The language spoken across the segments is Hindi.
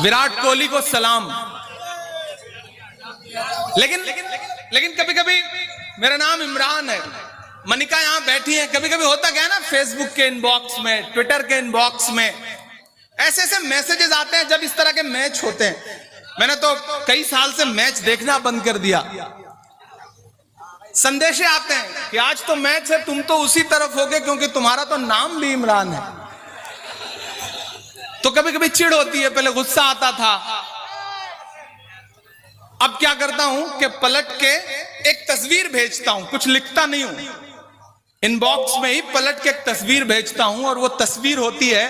विराट कोहली को सलाम। लेकिन कभी कभी, मेरा नाम इमरान है, मनिका यहां बैठी है, कभी कभी होता क्या है ना, फेसबुक के इनबॉक्स में, ट्विटर के इनबॉक्स में ऐसे ऐसे मैसेजेस आते हैं जब इस तरह के मैच होते हैं। मैंने तो कई साल से मैच देखना बंद कर दिया। संदेशे आते हैं कि आज तो मैच है, तुम तो उसी तरफ होगे क्योंकि तुम्हारा तो नाम भी इमरान है। तो कभी कभी चिढ़ होती है, पहले गुस्सा आता था, अब क्या करता हूं कि पलट के एक तस्वीर भेजता हूं, कुछ लिखता नहीं हूं, इनबॉक्स में ही पलट के एक तस्वीर भेजता हूं और वो तस्वीर होती है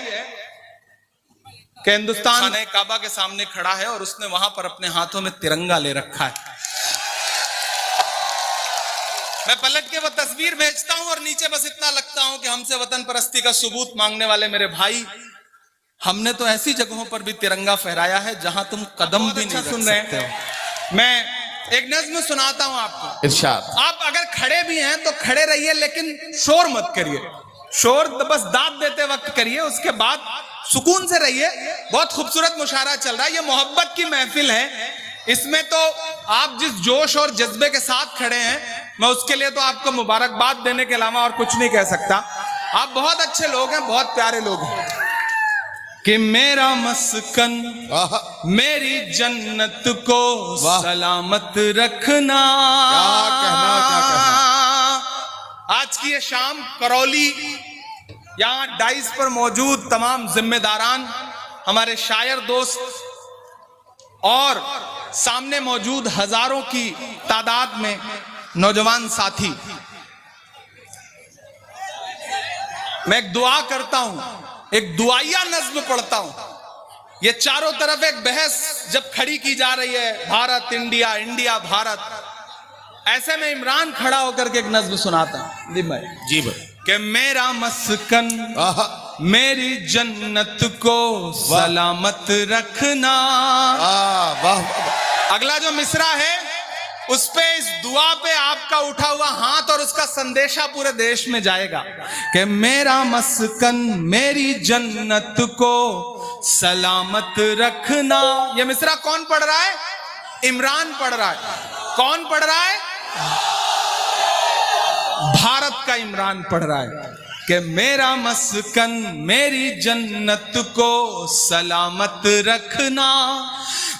कि हिंदुस्तान काबा के सामने खड़ा है और उसने वहां पर अपने हाथों में तिरंगा ले रखा है। मैं पलट के वो तस्वीर भेजता हूं और नीचे बस इतना लिखता हूं कि हमसे वतन परस्ती का सबूत मांगने वाले मेरे भाई, हमने तो ऐसी जगहों पर भी तिरंगा फहराया है जहां तुम कदम भी नहीं सुन रहे हो। मैं एक नज्म सुनाता हूं आपको, इरशाद। आप अगर खड़े भी हैं तो खड़े रहिए, लेकिन शोर मत करिए। शोर बस दाद देते वक्त करिए, उसके बाद सुकून से रहिए। बहुत खूबसूरत मुशायरा चल रहा है, ये मोहब्बत की महफिल है। इसमें तो आप जिस जोश और जज्बे के साथ खड़े हैं, मैं उसके लिए तो आपको मुबारकबाद देने के अलावा और कुछ नहीं कह सकता। आप बहुत अच्छे लोग हैं, बहुत प्यारे लोग हैं। कि मेरा मस्कन मेरी जन्नत को सलामत रखना। क्या कहना। आज की ये शाम करौली, यहां डाइस पर मौजूद तमाम जिम्मेदारान, हमारे शायर दोस्त और सामने मौजूद हजारों की तादाद में नौजवान साथी, मैं एक दुआ करता हूं, एक दुआया नज्म पढ़ता हूं। ये चारों तरफ एक बहस जब खड़ी की जा रही है, भारत इंडिया, इंडिया भारत, ऐसे में इमरान खड़ा होकर के एक नज्म सुनाता हूं। जी भाई। कि मेरा मस्कन मेरी जन्नत को सलामत रखना। अगला जो मिसरा है उस पे, इस दुआ पे आपका उठा हुआ हाथ और उसका संदेशा पूरे देश में जाएगा कि मेरा मस्कन मेरी जन्नत को सलामत रखना। ये मिसरा कौन पढ़ रहा है? इमरान पढ़ रहा है। कौन पढ़ रहा है? भारत का इमरान पढ़ रहा है कि मेरा मस्कन मेरी जन्नत को सलामत रखना।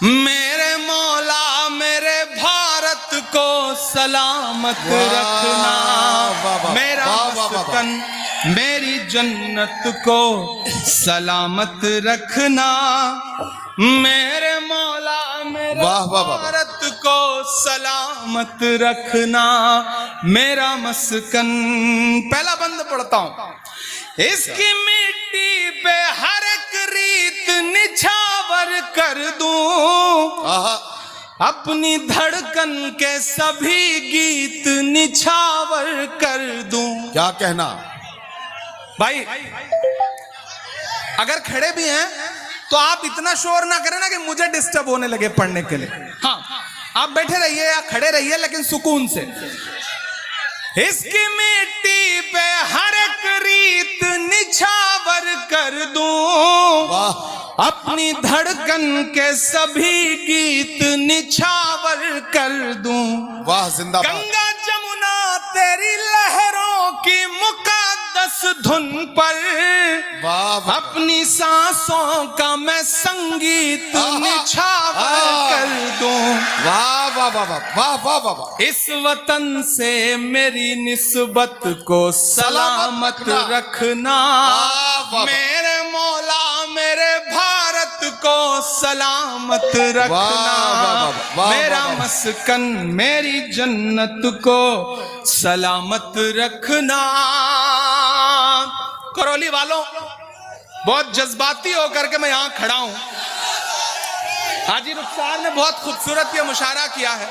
मेरे मौला मेरे भारत को सलामत रखना। मेरा मस्कन मेरी जन्नत को सलामत रखना। मेरे मौला मेरे भारत को सलामत रखना। मेरा मस्कन, पहला बंद पढ़ता हूं। इसकी मिट्टी पे हर एक रीत निछावर कर दूं, अपनी धड़कन के सभी गीत निछावर कर दूं। क्या कहना भाई। अगर खड़े भी हैं तो आप इतना शोर ना करें ना कि मुझे डिस्टर्ब होने लगे पढ़ने के लिए। हाँ, आप बैठे रहिए या खड़े रहिए, लेकिन सुकून से। इसकी मिट्टी पे हर एक रीत निछावर कर दूं, अपनी धड़कन के सभी गीत निछावर कर दूं। वाह, जिंदाबाद। गंगा जमुना तेरी लहरों की मुकद्दस धुन पर अपनी सांसों का मैं संगीत निछावर कर दूं। वाह वाह वाह वाह वाह वाह वाह। इस वतन से मेरी निस्बत को सलामत रखना। मेरे मौला मेरे भारत को सलामत रखना। मेरा मस्कन मेरी जन्नत को सलामत रखना। करौली वालों, बहुत जज्बाती होकर के मैं यहां खड़ा हूं। हाजी रुखसार ने बहुत खूबसूरत ये मुशायरा किया है।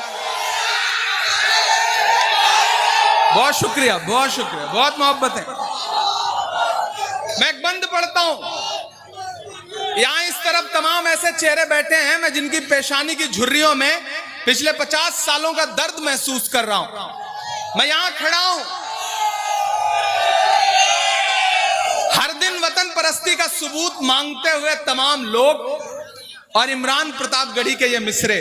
बहुत शुक्रिया, बहुत शुक्रिया, बहुत मोहब्बत है। मैं एक बंद पढ़ता हूं। यहां इस तरफ तमाम ऐसे चेहरे बैठे हैं, मैं जिनकी पेशानी की झुर्रियों में पिछले 50 सालों का दर्द महसूस कर रहा हूं। मैं यहां खड़ा हूं, हर दिन वतन परस्ती का सबूत मांगते हुए तमाम लोग, और इमरान प्रतापगढ़ी के ये मिसरे।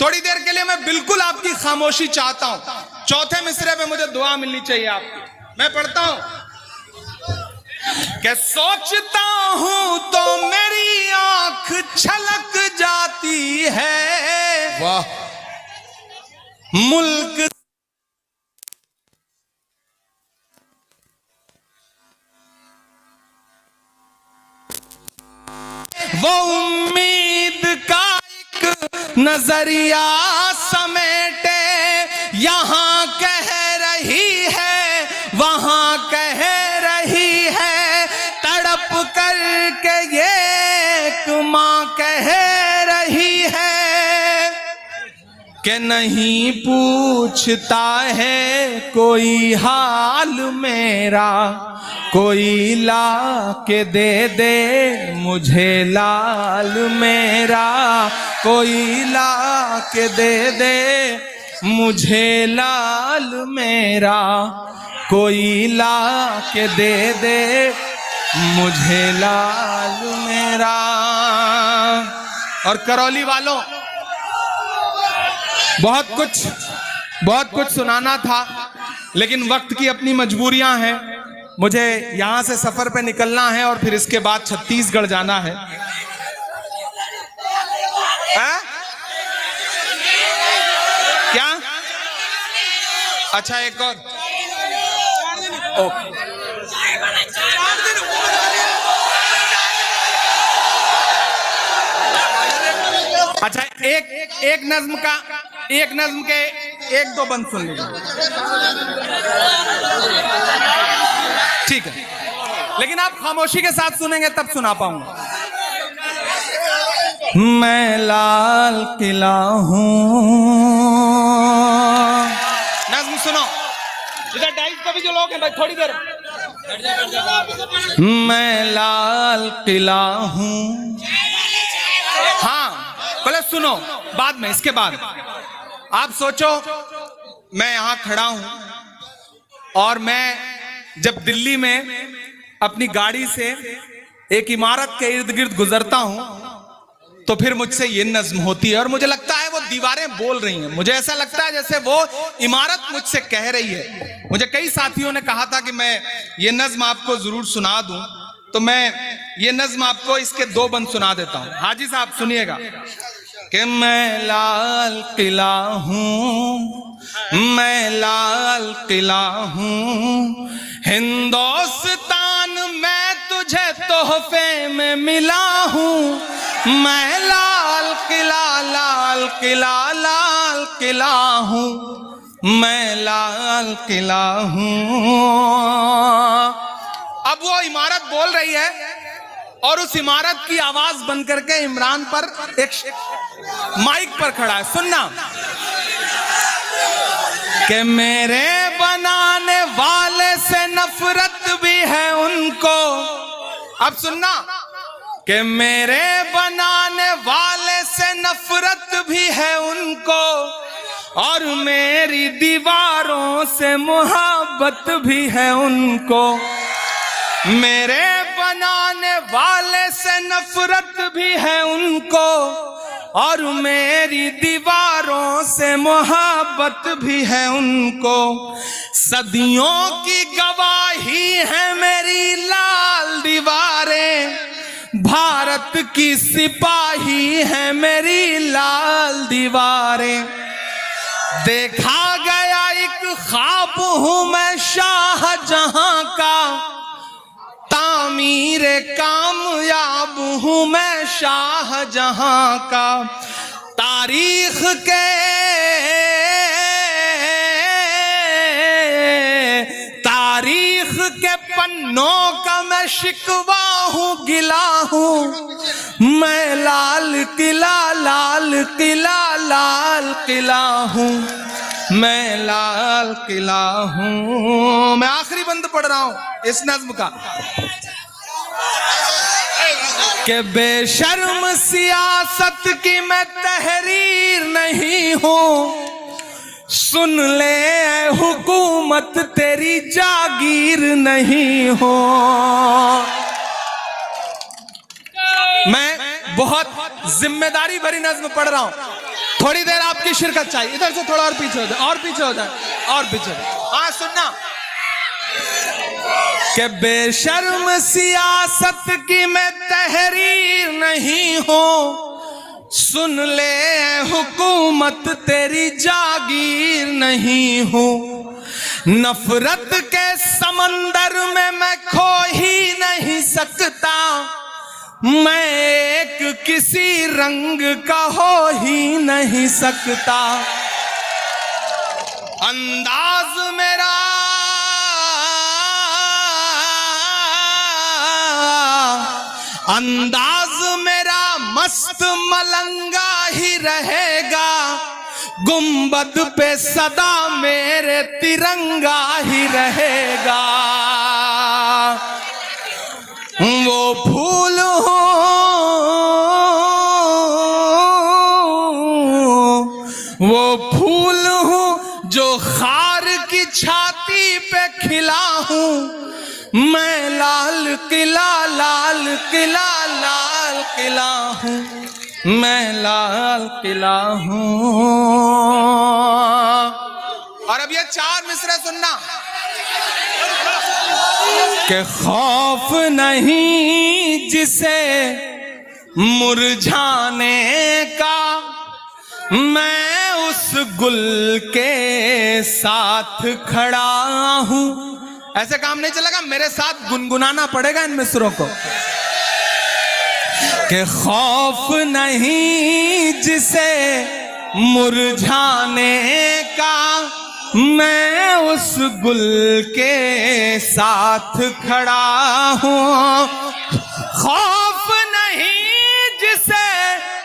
थोड़ी देर के लिए मैं बिल्कुल आपकी खामोशी चाहता हूं। चौथे मिसरे पे मुझे दुआ मिलनी चाहिए आपकी। मैं पढ़ता हूं कि सोचता हूं तो मेरी आंख छलक जाती है, वाह मुल्क वो उम्मीद का एक नजरिया समेटे, यहां कह रही है वहां कह रही है, तड़प करके ये एक मां कह रही है कि नहीं पूछता है कोई हाल मेरा, कोई ला के दे दे मुझे लाल मेरा, कोई ला के दे दे मुझे लाल मेरा, कोई ला के दे दे मुझे लाल मेरा। और करौली वालों, बहुत कुछ सुनाना था, लेकिन वक्त की अपनी मजबूरियां हैं। मुझे यहां से सफर पे निकलना है और फिर इसके बाद छत्तीसगढ़ जाना है। क्या? अच्छा, एक और। ओके। अच्छा, एक नज्म के एक दो बंद सुन लीजिए, ठीक है? लेकिन आप खामोशी के साथ सुनेंगे तब सुना पाऊंगा। मैं लाल किला हूं, नज्म सुनो। इधर डाइस पे भी जो लोग हैं भाई थोड़ी देर। मैं लाल किला हूं, हाँ पहले सुनो, बाद में, इसके बाद आप सोचो मैं यहां खड़ा हूं और मैं जब दिल्ली में अपनी गाड़ी से एक इमारत के इर्द गिर्द गुजरता हूं तो फिर मुझसे ये नज्म होती है और मुझे लगता है वो दीवारें बोल रही हैं। मुझे ऐसा लगता है जैसे वो इमारत मुझसे कह रही है। मुझे कई साथियों ने कहा था कि मैं ये नज्म आपको जरूर सुना दूं, तो मैं ये नज्म आपको इसके दो बंद सुना देता हूं। हाजी साहब सुनिएगा कि मैं लाल किला हूं, मैं लाल किला हूं, हिंदुस्तान मैं तुझे तोहफे में मिला हूं, मैं लाल किला लाल किला लाल किला हूं, मैं लाल किला हूं। अब वो इमारत बोल रही है और उस इमारत की आवाज बन करके इमरान पर एक माइक पर खड़ा है। सुनना कि मेरे बनाने वाले से नफरत भी है उनको। अब सुनना कि मेरे बनाने वाले से नफरत भी है उनको और मेरी दीवारों से मोहब्बत भी है उनको। मेरे बनाने वाले से नफरत भी है उनको और मेरी दीवारों से मोहब्बत भी है उनको। सदियों की गवाही है मेरी लाल दीवारें, भारत की सिपाही है मेरी लाल दीवारें। देखा गया एक ख्वाब हूं मैं शाहजहां का, तामीरे कामयाब हूं मैं शाहजहां का। तारीख के पन्नों का मैं शिकवा हूं, गिला हूं, मैं लाल किला लाल किला लाल किला हूं, मैं लाल किला हूं। मैं आखिरी बंद पढ़ रहा हूं इस नज्म का कि बेशर्म सियासत की मैं तहरीर नहीं हूं, सुन ले हुकूमत तेरी जागीर नहीं हो। मैं बहुत जिम्मेदारी भरी नज्म पढ़ रहा हूं, थोड़ी देर आपकी शिरकत चाहिए। इधर से थोड़ा और पीछे हो जाए, और पीछे हो जाए, और पीछे। हाँ सुनना कि बेशर्म सियासत की मैं तहरीर नहीं हूं, सुन ले हुकूमत तेरी जागीर नहीं हूं, नफरत के समंदर में मैं खो ही नहीं सकता, मैं एक किसी रंग का हो ही नहीं सकता, अंदाज मेरा मस्त मलंगा ही रहेगा, गुंबद पे सदा मेरे तिरंगा ही रहेगा, वो फूल हूँ जो खार की छाती पे खिला हूँ, मैं लाल किला हूँ, मैं लाल किला हूँ। और अब ये 4 मिसरे सुनना कि खौफ नहीं जिसे मुरझाने का, मैं उस गुल के साथ खड़ा हूं। ऐसे काम नहीं चलेगा, मेरे साथ गुनगुनाना पड़ेगा इन मिसरों को कि खौफ नहीं जिसे मुरझाने का, मैं उस गुल के साथ खड़ा हूं, खौफ नहीं जिसे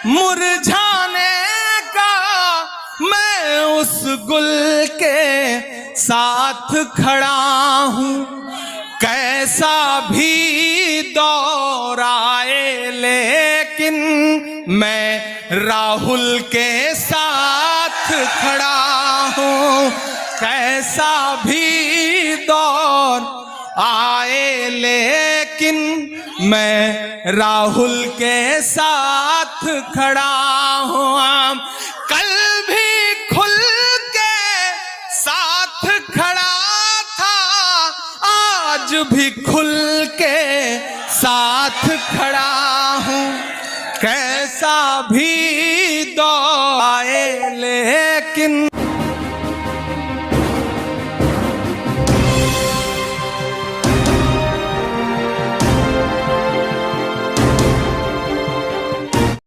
मुरझाने का, मैं उस गुल के साथ खड़ा हूं, कैसा भी दौर आए लेकिन मैं राहुल के साथ खड़ा हूं, कैसा भी दौर आए लेकिन मैं राहुल के साथ खड़ा हूं, कल भी खुल के साथ खड़ा था, आज भी खुल के साथ खड़ा हूं, कैसा भी दौर आए लेकिन